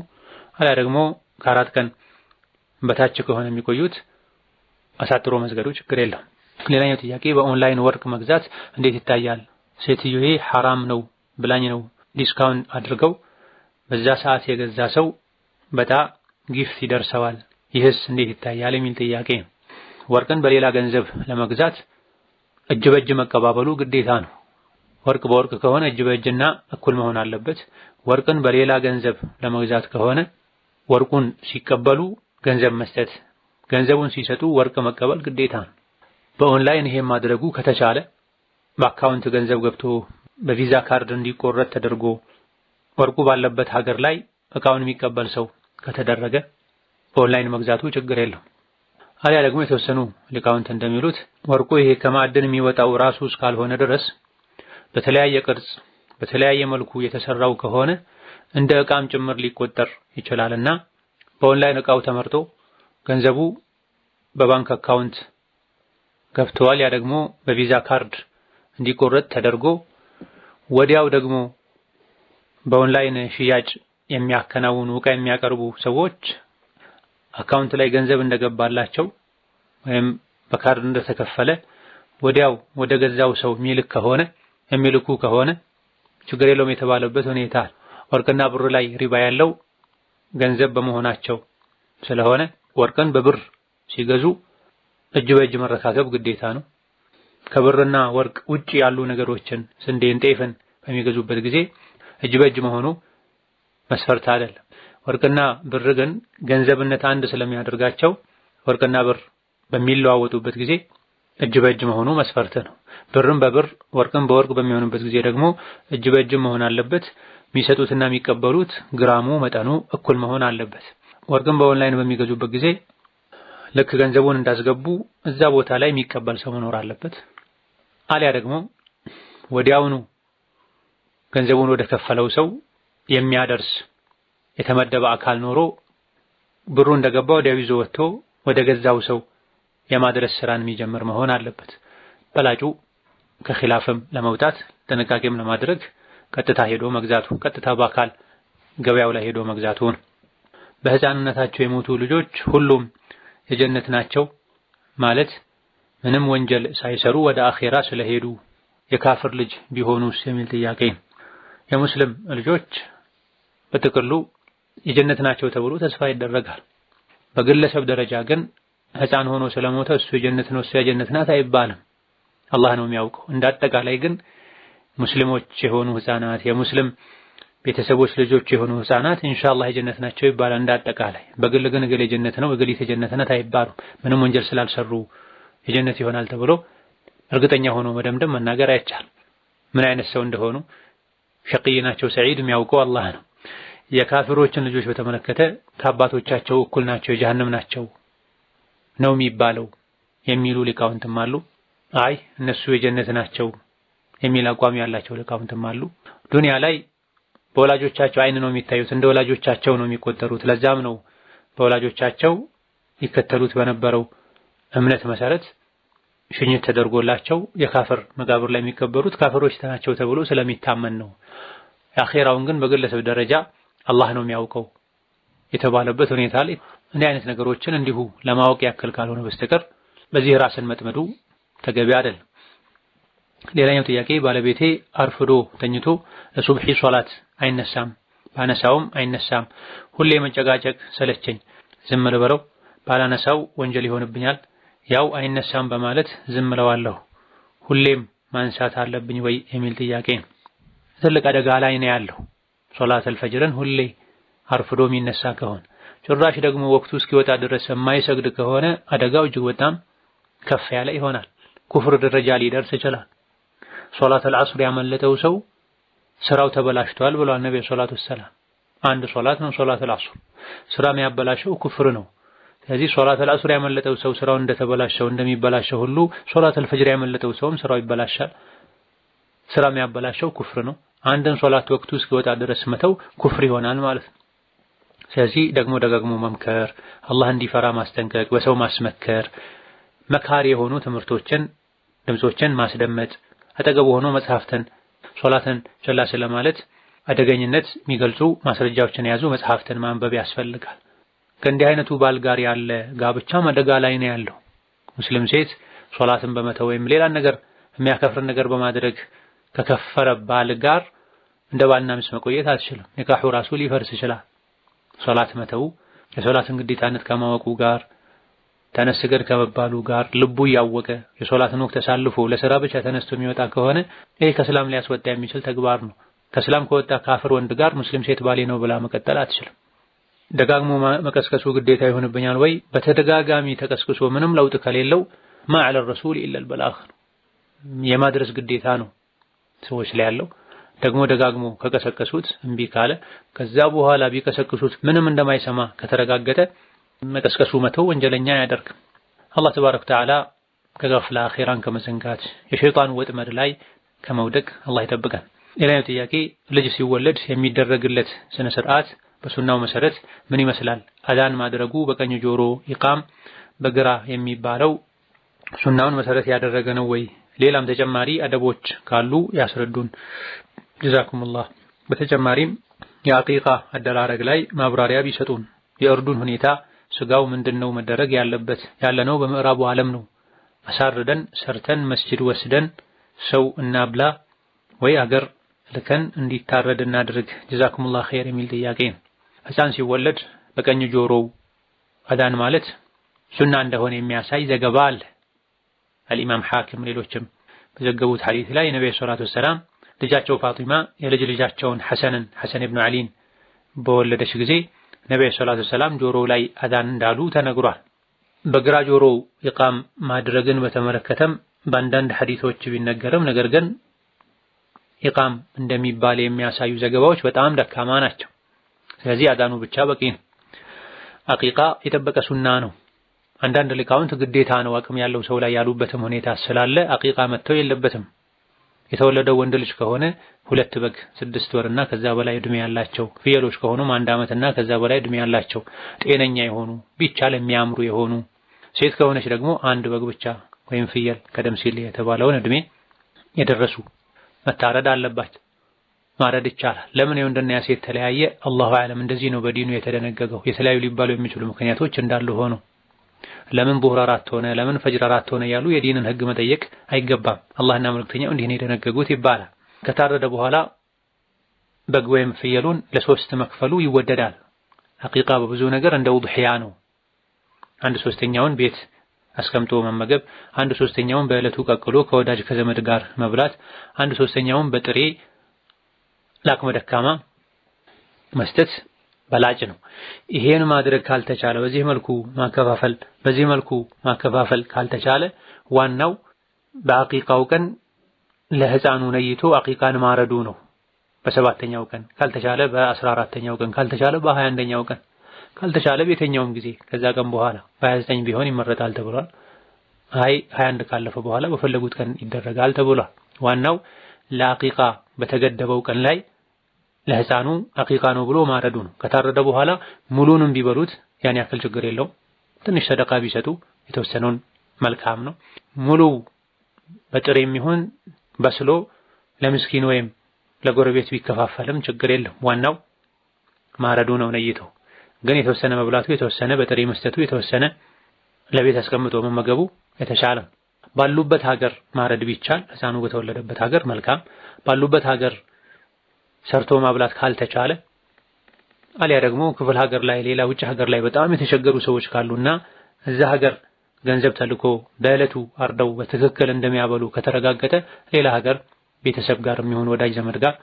አላ ደግሞ ከ4 ቀን በታች ከሆነ የሚቆዩት አሳጥሮ መስገዱ ችግር የለም። ሌላኛው ጥያቄ በኦንላይን ወርቅ መግዛት እንዴት ይታያል? ሴትዮዬ ሐራም ነው ብላኝ ነው ዲስካውንት አድርገው በዛ ሰዓት የገዛ ሰው በጣ ጊፍት ይደርሰዋል። ይህስ እንዴት ይታያል የሚል ጥያቄ። ወርቅን በሌላ ገንዘብ ለመግዛት እጅ በእጅ መቀባበሉ ግዴታ ነው። ወርቅ በወርቅ ከሆነ እጅ በእጅና እኩል መሆን አለበት። ወርቅን በሌላ ገንዘብ ለመግዛት ከሆነ ወርቁን ሲቀበሉ ገንዘብ መስጠት፣ ገንዘቡን ሲሰጡ ወርቅ መቀበል ግዴታ ነው። በኦንላይን ይሄን ማድረጉ ከተቻለ በአካውንት ገንዘብ ገብቶ በቪዛ ካርድ እንዲቆረጥ ተደርጎ ወርቁ ባለበት ሀገር ላይ እቃውን የሚቀበል ሰው ከተደረገ በኦንላይን መግዛቱ ችግር የለው። አሊያ ደግሞ የተወሰኑ ሊቃውንት እንደሚሉት ወርቁ ይሄ ከማዕድን የሚወጣው ራሱ እስካልሆነ ድረስ በተለያየ ቅርጽ በተለያየ መልኩ የተሰራው ከሆነ እንደ እቃም ጭምር ሊቆጠር ይችላልና በኦንላይን እቃው ተመርጦ ገንዘቡ በባንክ አካውንት ገብቷል፣ ያ ደግሞ በቪዛ ካርድ እንዲቆረጥ ተደርጎ ወዲያው ደግሞ በኦንላይን ሽያጭ የሚያከናውኑ እቃ የሚያቀርቡ ሰዎች አካውንት ላይ ገንዘብ እንደገባላቸው ወይም በካርድ እንደተከፈለ ወዲያው ወደ ገዛው ሰው የሚልኩ ከሆነ ችግር የለውም የተባለበት ሁኔታ። ወርቅና ብር ላይ ሪባ ያለው ገንዘብ በመሆናቸው ስለሆነ ወርቅን በብር ሲገዙ እጅ በእጅ መረካከብ ግዴታ ነው። ከብርና ወርቅ ውጪ ያሉ ነገሮችን ስንዴን፣ ጤፍን በሚገዙበት ጊዜ እጅ በእጅ መሆኑ መስፈርት አይደለም። ወርቅና ብር ግን ገንዘብነት አንድ ስለሚያደርጋቸው ወርቅና ብር በሚለዋወጡበት ጊዜ እጅ በእጅ መሆኑ መስፈርት ነው። ብርም በብር ወርቅም በወርቅ በሚሆኑበት ጊዜ ደግሞ እጅ በእጅ መሆን አለበት። የሚሰጡትና የሚቀበሉት ግራሙ መጠኑ እኩል መሆን አለበት። ወርቅም በኦንላይን በሚገዙበት ጊዜ ልክ ገንዘቡን እንዳስገቡ እዛ ቦታ ላይ የሚቀበል ሰው መኖር አለበት። አሊያ ደግሞ ወዲያውኑ ገንዘቡን ወደ ከፈለው ሰው የሚያደርስ የተመደበ አካል ኖሮ ብሩ እንደገባ ወዲያው ይዞ ወጥቶ ወደ ገዛው ሰው የማድረስ ስራን የሚጀምር መሆን አለበት። በላጩ ከኺላፍም ለመውጣት ጥንቃቄም ለማድረግ ቀጥታ ሄዶ መግዛቱ፣ ቀጥታ በአካል ገበያው ላይ ሄዶ መግዛቱ ነው። በህፃንነታቸው የሞቱ ልጆች ሁሉም የጀነት ናቸው ማለት ምንም ወንጀል ሳይሰሩ ወደ አኺራ ስለሄዱ የካፍር ልጅ ቢሆኑስ የሚል ጥያቄ። የሙስሊም ልጆች በጥቅሉ የጀነት ናቸው ተብሎ ተስፋ ይደረጋል። በግለሰብ ደረጃ ግን ህፃን ሆኖ ስለሞተ እሱ የጀነት ነው እሱ የጀነት ናት አይባልም። አላህ ነው የሚያውቀው። እንዳጠቃላይ ግን ሙስሊሞች የሆኑ ህፃናት የሙስሊም ቤተሰቦች ልጆች የሆኑ ህፃናት ኢንሻአላህ የጀነት ናቸው ይባላል እንዳጠቃላይ። በግል ግን እገሌ የጀነት ነው እገሌ የጀነት ናት አይባሉም። ምንም ወንጀል ስላልሰሩ የጀነት ይሆናል ተብሎ እርግጠኛ ሆኖ መደምደም መናገር አይቻልም። ምን አይነት ሰው እንደሆኑ ሸቂይ ናቸው ሰዒድ የሚያውቀው አላህ ነው። የካፊሮችን ልጆች በተመለከተ ከአባቶቻቸው እኩል ናቸው የጀሃነም ናቸው ነው የሚባለው የሚሉ ሊቃውንትም አሉ። አይ እነሱ የጀነት ናቸው የሚል አቋም ያላቸው ሊቃውንትም አሉ። ዱንያ ላይ በወላጆቻቸው አይን ነው የሚታዩት፣ እንደ ወላጆቻቸው ነው የሚቆጠሩት። ለዛም ነው በወላጆቻቸው ይከተሉት በነበረው እምነት መሰረት ሽኝት ተደርጎላቸው የካፍር መቃብር ላይ የሚቀበሩት ካፍሮች ናቸው ተብሎ ስለሚታመን ነው። የአኺራውን ግን በግለሰብ ደረጃ አላህ ነው የሚያውቀው የተባለበት ሁኔታ ላይ እንዲህ አይነት ነገሮችን እንዲሁ ለማወቅ ያክል ካልሆነ በስተቀር በዚህ ራስን መጥመዱ ተገቢ አይደለም። ሌላኛው ጥያቄ ባለቤቴ አርፍዶ ተኝቶ ለሱብሂ ሶላት አይነሳም፣ ባነሳውም አይነሳም። ሁሌ መጨቃጨቅ ሰለቸኝ፣ ዝም ልበለው ባላነሳው ወንጀል ይሆንብኛል፣ ያው አይነሳም በማለት ዝም እለዋለሁ፣ ሁሌም ማንሳት አለብኝ ወይ የሚል ጥያቄ ነው። ትልቅ አደጋ ላይ ነው ያለው። ሶላት አልፈጅርን ሁሌ አርፍዶ የሚነሳ ከሆነ ጭራሽ ደግሞ ወቅቱ እስኪወጣ ድረስ የማይሰግድ ከሆነ አደጋው እጅግ በጣም ከፍ ያለ ይሆናል። ኩፍር ደረጃ ሊደርስ ይችላል። ሶላት አልዐስር ያመለጠው ሰው ስራው ተበላሽቷል ብሏል ነብዩ ሰለላሁ ዐለይሂ ወሰለም። አንድ ሶላት ነው ሶላት አልዐስር። ስራ የሚያበላሸው ኩፍር ነው። ስለዚህ ሶላተል ዐስር ያመለጠው ሰው ስራው እንደተበላሸው እንደሚበላሸው ሁሉ ሶላተል ፈጅር ያመለጠው ሰውም ስራው ይበላሻል። ስራ የሚያበላሸው ኩፍር ነው። አንድን ሶላት ወቅቱ እስኪወጣ ድረስ መተው ኩፍር ይሆናል ማለት ነው። ስለዚህ ደግሞ ደጋግሞ መምከር፣ አላህ እንዲፈራ ማስጠንቀቅ፣ በሰው ማስመከር፣ መካሪ የሆኑ ትምህርቶችን ድምጾችን ማስደመጥ፣ አጠገቡ ሆኖ መጽሐፍትን ሶላትን ችላ ስለማለት አደገኝነት የሚገልጹ ማስረጃዎችን የያዙ መጽሐፍትን ማንበብ ያስፈልጋል። ከእንዲህ አይነቱ ባል ጋር ያለ ጋብቻም አደጋ ላይ ነው ያለው። ሙስሊም ሴት ሶላትን በመተው ወይም ሌላ ነገር የሚያከፍር ነገር በማድረግ ከከፈረ ባል ጋር እንደ ባልና ሚስት መቆየት አትችልም። ኒካሑ ራሱ ሊፈርስ ይችላል። ሶላት መተው የሶላትን ግዴታነት ከማወቁ ጋር ተነስ ስገድ ከመባሉ ጋር ልቡ እያወቀ የሶላትን ወቅት ተሳልፎ ለስራ ብቻ ተነስቶ የሚወጣ ከሆነ ይሄ ከእስላም ሊያስወጣ የሚችል ተግባር ነው። ከእስላም ከወጣ ካፍር ወንድ ጋር ሙስሊም ሴት ባሌ ነው ብላ መቀጠል አትችልም። ደጋግሞ መቀስቀሱ ግዴታ ይሆንብኛል ወይ? በተደጋጋሚ ተቀስቅሶ ምንም ለውጥ ከሌለው ማ ዐለ ረሱል ኢለል በላግ የማድረስ ግዴታ ነው ሰዎች ላይ ያለው። ደግሞ ደጋግሞ ከቀሰቀሱት እምቢ ካለ ከዛ በኋላ ቢቀሰቅሱት ምንም እንደማይሰማ ከተረጋገጠ መቀስቀሱ መተው ወንጀለኛ አያደርግም። አላህ ተባረከ ወተዓላ ከገፍላ አኺራን ከመዘንጋት የሸይጣን ወጥመድ ላይ ከመውደቅ አላህ ይጠብቀን። ሌላኛው ጥያቄ ልጅ ሲወለድ የሚደረግለት ስነ ስርዓት በሱናው መሰረት ምን ይመስላል? አዛን ማድረጉ በቀኝ ጆሮ፣ ኢቃም በግራ የሚባለው ሱናውን መሰረት ያደረገ ነው ወይ? ሌላም ተጨማሪ አደቦች ካሉ ያስረዱን። ጀዛኩሙላህ። በተጨማሪም የአቂቃ አደራረግ ላይ ማብራሪያ ቢሰጡን። የእርዱን ሁኔታ ስጋው ምንድነው መደረግ ያለበት? ያለነው በምዕራቡ ዓለም ነው። አሳርደን ሰርተን መስጂድ ወስደን ሰው እናብላ ወይ አገር ልከን እንዲታረድ እናድርግ? ጀዛኩሙላህ ኸይር የሚል ጥያቄ ነው። ሕፃን ሲወለድ በቀኝ ጆሮው አዳን ማለት ሱና እንደሆነ የሚያሳይ ዘገባ አለ። አልኢማም ሐኪም ሌሎችም በዘገቡት ሐዲስ ላይ ነብዩ ሰለላሁ ዐለይሂ ወሰለም ልጃቸው ፋጢማ የልጅ ልጃቸውን ሐሰን ኢብኑ ዓሊን በወለደች ጊዜ ነብዩ ሰለላሁ ዐለይሂ ወሰለም ጆሮው ላይ አዳን እንዳሉ ተነግሯል። በግራ ጆሮው ኢቃም ማድረግን በተመለከተም በአንዳንድ ሐዲሶች ቢነገርም ነገር ግን ኢቃም እንደሚባል የሚያሳዩ ዘገባዎች በጣም ደካማ ናቸው። ስለዚህ አዳኑ ብቻ በቂ ነው። አቂቃ የጠበቀ ሱና ነው። አንዳንድ ሊቃውንት ግዴታ ነው አቅም ያለው ሰው ላይ ያሉበትም ሁኔታ ስላለ አቂቃ መተው የለበትም። የተወለደው ወንድ ልጅ ከሆነ 2 በግ 6 ወርና ከዛ በላይ እድሜ ያላቸው፣ ፍየሎች ከሆኑም 1 ዓመትና ከዛ በላይ እድሜ ያላቸው ጤነኛ የሆኑ ቢቻል የሚያምሩ የሆኑ፣ ሴት ከሆነች ደግሞ 1 በግ ብቻ ወይም ፍየል ቀደም ሲል የተባለውን እድሜ የደረሱ መታረድ አለባቸው። ማረድ ይቻላል። ለምን የወንድና የሴት ተለያየ? አላሁ አዕለም። እንደዚህ ነው በዲኑ የተደነገገው። የተለያዩ ሊባሉ የሚችሉ ምክንያቶች እንዳሉ ሆኖ ለምን ዙህር 4 ሆነ፣ ለምን ፈጅር 4 ሆነ ያሉ የዲንን ህግ መጠየቅ አይገባም። አላህና መልእክተኛው እንዲህ ነው የደነገጉት ይባላል። ከታረደ በኋላ በግ ወይም ፍየሉን ለ3 መክፈሉ ይወደዳል። አቂቃ በብዙ ነገር እንደ ውድሕያ ነው። 1/3ኛውን ቤት አስቀምጦ መመገብ፣ 1/3ኛውን በዕለቱ ቀቅሎ ከወዳጅ ከዘመድ ጋር መብላት፣ 1/3ኛውን በጥሬ ለአቅመ ደካማ መስጠት በላጭ ነው። ይሄን ማድረግ ካልተቻለ በዚህ መልኩ ማከፋፈል ካልተቻለ ዋናው በአቂቃው ቀን ለህፃኑ ነይቶ አቂቃን ማረዱ ነው። በ7ኛው ቀን ካልተቻለ በ14ኛው ቀን ካልተቻለ በ21ኛው ቀን ካልተቻለ በየትኛውም ጊዜ ከዛ ቀን በኋላ በ29 ቢሆን ይመረጣል ተብሏል። 21 ካለፈ በኋላ በፈለጉት ቀን ይደረጋል ተብሏል። ዋናው ለአቂቃ በተገደበው ቀን ላይ ለህፃኑ አቂቃ ነው ብሎ ማረዱ ነው። ከታረደ በኋላ ሙሉንም ቢበሉት ያን ያክል ችግር የለውም። ትንሽ ሰደቃ ቢሰጡ የተወሰነውን መልካም ነው። ሙሉ በጥሬ የሚሆን በስሎ ለምስኪን ወይም ለጎረቤት ቢከፋፈልም ችግር የለም። ዋናው ማረዱ ነው ነይቶ። ግን የተወሰነ መብላቱ፣ የተወሰነ በጥሬ መስጠቱ፣ የተወሰነ ለቤት አስቀምጦ መመገቡ የተሻለ። ባሉበት ሀገር ማረድ ቢቻል ህፃኑ በተወለደበት ሀገር መልካም። ባሉበት ሀገር ሰርቶ ማብላት ካልተቻለ አሊያ ደግሞ ክፍለ ሀገር ላይ ሌላ ውጭ ሀገር ላይ በጣም የተቸገሩ ሰዎች ካሉና እዛ ሀገር ገንዘብ ተልኮ በዕለቱ አርደው በትክክል እንደሚያበሉ ከተረጋገጠ ሌላ ሀገር ቤተሰብ ጋር የሚሆን ወዳጅ ዘመድ ጋር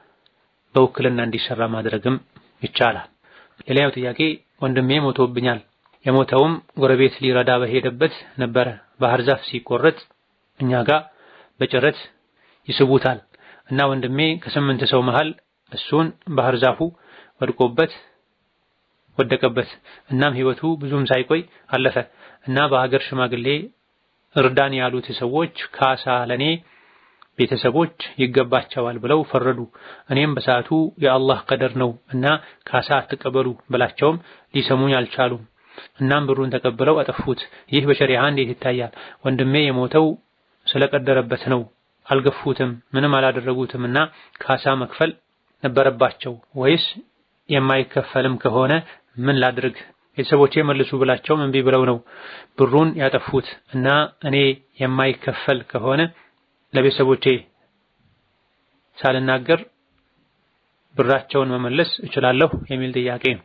በውክልና እንዲሰራ ማድረግም ይቻላል። ሌላኛው ጥያቄ ወንድሜ ሞቶብኛል። የሞተውም ጎረቤት ሊረዳ በሄደበት ነበረ። ባህር ዛፍ ሲቆረጥ እኛ ጋር በጭረት ይስቡታል እና ወንድሜ ከ8 ሰው መሃል እሱን ባህር ዛፉ ወድቆበት ወደቀበት። እናም ህይወቱ ብዙም ሳይቆይ አለፈ እና በሀገር ሽማግሌ እርዳን ያሉት ሰዎች ካሳ ለኔ ቤተሰቦች ይገባቸዋል ብለው ፈረዱ። እኔም በሰዓቱ የአላህ ቀደር ነው እና ካሳ አትቀበሉ ብላቸውም ሊሰሙኝ አልቻሉም። እናም ብሩን ተቀብለው አጠፉት። ይህ በሸሪዓ እንዴት ይታያል? ወንድሜ የሞተው ስለቀደረበት ነው፣ አልገፉትም፣ ምንም አላደረጉትም እና ካሳ መክፈል ነበረባቸው ወይስ የማይከፈልም ከሆነ ምን ላድርግ? ቤተሰቦቼ መልሱ ብላቸውም እምቢ ብለው ነው ብሩን ያጠፉት እና እኔ የማይከፈል ከሆነ ለቤተሰቦቼ ሳልናገር ብራቸውን መመለስ እችላለሁ የሚል ጥያቄ ነው።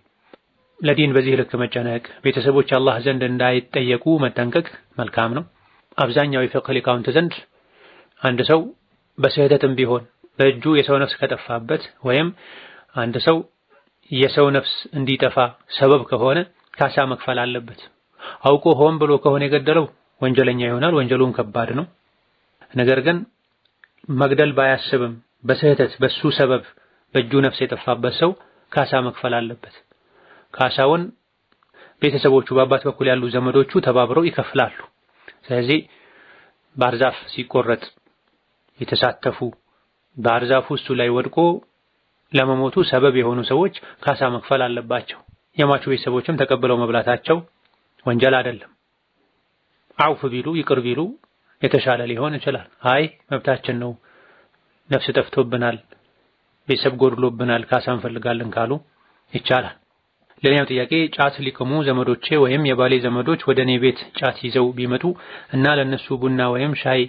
ለዲን በዚህ ልክ መጨነቅ፣ ቤተሰቦች አላህ ዘንድ እንዳይጠየቁ መጠንቀቅ መልካም ነው። አብዛኛው የፊቅህ ሊቃውንት ዘንድ አንድ ሰው በስህተትም ቢሆን በእጁ የሰው ነፍስ ከጠፋበት ወይም አንድ ሰው የሰው ነፍስ እንዲጠፋ ሰበብ ከሆነ ካሳ መክፈል አለበት። አውቆ ሆን ብሎ ከሆነ የገደለው ወንጀለኛ ይሆናል፣ ወንጀሉም ከባድ ነው። ነገር ግን መግደል ባያስብም በስህተት በሱ ሰበብ በእጁ ነፍስ የጠፋበት ሰው ካሳ መክፈል አለበት። ካሳውን ቤተሰቦቹ በአባት በኩል ያሉ ዘመዶቹ ተባብረው ይከፍላሉ። ስለዚህ ባህር ዛፍ ሲቆረጥ የተሳተፉ ባህር ዛፉ እሱ ላይ ወድቆ ለመሞቱ ሰበብ የሆኑ ሰዎች ካሳ መክፈል አለባቸው። የሟቹ ቤተሰቦችም ተቀብለው መብላታቸው ወንጀል አይደለም። አውፍ ቢሉ ይቅር ቢሉ የተሻለ ሊሆን ይችላል። አይ መብታችን ነው፣ ነፍስ ጠፍቶብናል፣ ቤተሰብ ጎድሎብናል፣ ካሳ እንፈልጋለን ካሉ ይቻላል። ሌላኛው ጥያቄ ጫት ሊቅሙ ዘመዶቼ ወይም የባሌ ዘመዶች ወደ እኔ ቤት ጫት ይዘው ቢመጡ እና ለነሱ ቡና ወይም ሻይ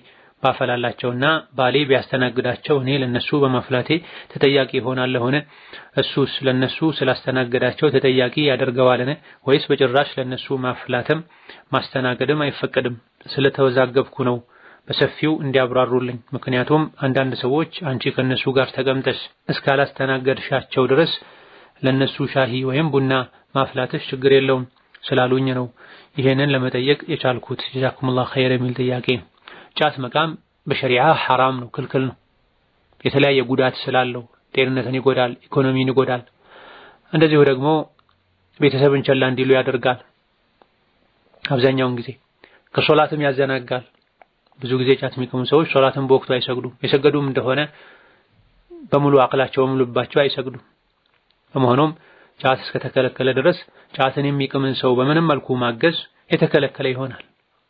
ባፈላላቸውና ባሌ ቢያስተናግዳቸው እኔ ለነሱ በማፍላቴ ተጠያቂ ይሆናለሁን? እሱስ ለነሱ ስላስተናገዳቸው ተጠያቂ ያደርገዋልን? ወይስ በጭራሽ ለነሱ ማፍላትም ማስተናገድም አይፈቀድም? ስለተወዛገብኩ ነው በሰፊው እንዲያብራሩልኝ። ምክንያቱም አንዳንድ ሰዎች አንቺ ከነሱ ጋር ተቀምጠሽ እስካላስተናገድሻቸው ድረስ ለነሱ ሻሂ ወይም ቡና ማፍላትሽ ችግር የለውም ስላሉኝ ነው ይሄንን ለመጠየቅ የቻልኩት። ጀዛኩሙላህ ኸይር የሚል ጥያቄ። ጫት መቃም በሸሪዓ ሐራም ነው፣ ክልክል ነው። የተለያየ ጉዳት ስላለው ጤንነትን ይጎዳል፣ ኢኮኖሚን ይጎዳል። እንደዚሁ ደግሞ ቤተሰብን ቸላ እንዲሉ ያደርጋል። አብዛኛውን ጊዜ ከሶላትም ያዘናጋል። ብዙ ጊዜ ጫት የሚቀሙ ሰዎች ሶላትን በወቅቱ አይሰግዱም። የሰገዱም እንደሆነ በሙሉ አቅላቸው በሙሉ ልባቸው አይሰግዱም። በመሆኑም ጫት እስከተከለከለ ድረስ ጫትን የሚቅምን ሰው በምንም መልኩ ማገዝ የተከለከለ ይሆናል።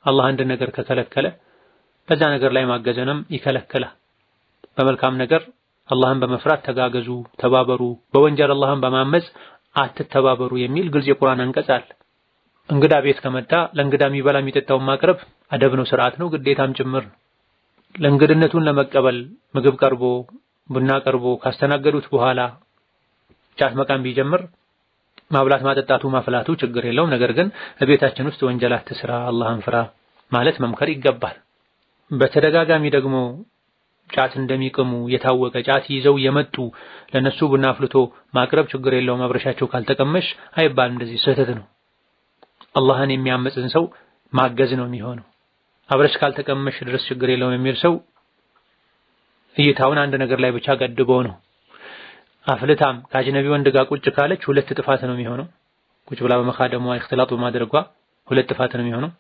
አላህ አንድ ነገር ከከለከለ በዛ ነገር ላይ ማገዝንም ይከለክላል። በመልካም ነገር አላህን በመፍራት ተጋገዙ፣ ተባበሩ፣ በወንጀል አላህን በማመጽ አትተባበሩ የሚል ግልጽ የቁርአን አንቀጽ አለ። እንግዳ ቤት ከመጣ ለእንግዳ የሚበላ የሚጠጣውን ማቅረብ አደብ ነው፣ ስርዓት ነው፣ ግዴታም ጭምር ነው። ለእንግድነቱን ለመቀበል ምግብ ቀርቦ ቡና ቀርቦ ካስተናገዱት በኋላ ጫት መቃም ቢጀምር ማብላት ማጠጣቱ ማፍላቱ ችግር የለውም። ነገር ግን በቤታችን ውስጥ ወንጀል አትስራ፣ አላህን ፍራ ማለት መምከር ይገባል። በተደጋጋሚ ደግሞ ጫት እንደሚቅሙ የታወቀ ጫት ይዘው የመጡ ለነሱ ቡና አፍልቶ ማቅረብ ችግር የለውም፣ አብረሻቸው ካልተቀመሽ አይባልም። እንደዚህ ስህተት ነው። አላህን የሚያመጽን ሰው ማገዝ ነው የሚሆነው። አብረሽ ካልተቀመሽ ድረስ ችግር የለውም የሚል ሰው እይታውን አንድ ነገር ላይ ብቻ ገድቦ ነው። አፍልታም ከአጅነቢ ወንድ ጋር ቁጭ ካለች ሁለት ጥፋት ነው የሚሆነው። ቁጭ ብላ በመኻደሟ እክትላጡ ማድረጓ ሁለት ጥፋት ነው የሚሆነው።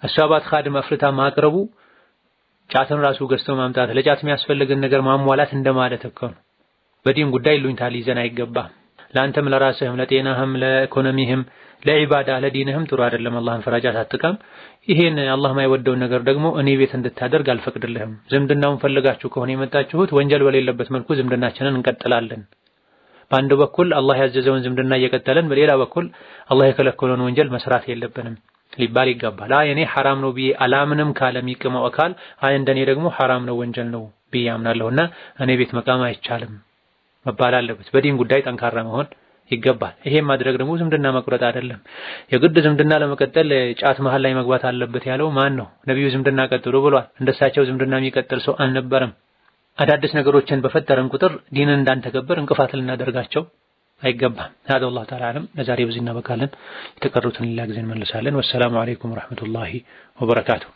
እሷ ባትኻድም አፍልታ ማቅረቡ ጫትን ራሱ ገዝቶ ማምጣት ለጫት የሚያስፈልግን ነገር ማሟላት እንደማለት እኮ ነው። በዲን ጉዳይ ሉኝታ ሊይዘን አይገባም። ለአንተም ለራስህም ለጤናህም ለኢኮኖሚህም ለዒባዳ ለዲንህም ጥሩ አይደለም። አላህን ፍራ፣ ጫት አትቃም። ይሄን አላህ የማይወደውን ነገር ደግሞ እኔ ቤት እንድታደርግ አልፈቅድልህም። ዝምድናውን ፈልጋችሁ ከሆነ የመጣችሁት ወንጀል በሌለበት መልኩ ዝምድናችንን እንቀጥላለን። በአንድ በኩል አላህ ያዘዘውን ዝምድና እየቀጠለን፣ በሌላ በኩል አላህ የከለከለውን ወንጀል መስራት የለብንም ሊባል ይገባል። አይ እኔ ሐራም ነው ብዬ አላምንም ካለ የሚቅመው አካል አይ እንደኔ ደግሞ ሐራም ነው ወንጀል ነው ብዬ አምናለሁና እኔ ቤት መቃም አይቻልም መባል አለበት። በዲን ጉዳይ ጠንካራ መሆን ይገባል። ይሄን ማድረግ ደግሞ ዝምድና መቁረጥ አይደለም። የግድ ዝምድና ለመቀጠል ጫት መሃል ላይ መግባት አለበት ያለው ማን ነው? ነብዩ ዝምድና ቀጥሉ ብሏል። እንደሳቸው ዝምድና የሚቀጥል ሰው አልነበረም። አዳዲስ ነገሮችን በፈጠረን ቁጥር ዲንን እንዳንተገበር እንቅፋት ልናደርጋቸው አይገባም። هذا والله تعالى اعلم። ለዛሬ በዚህ እናበቃለን። የተቀሩትን ሌላ ጊዜ እንመልሳለን። ወሰላሙ አለይኩም ወራህመቱላሂ ወበረካቱ።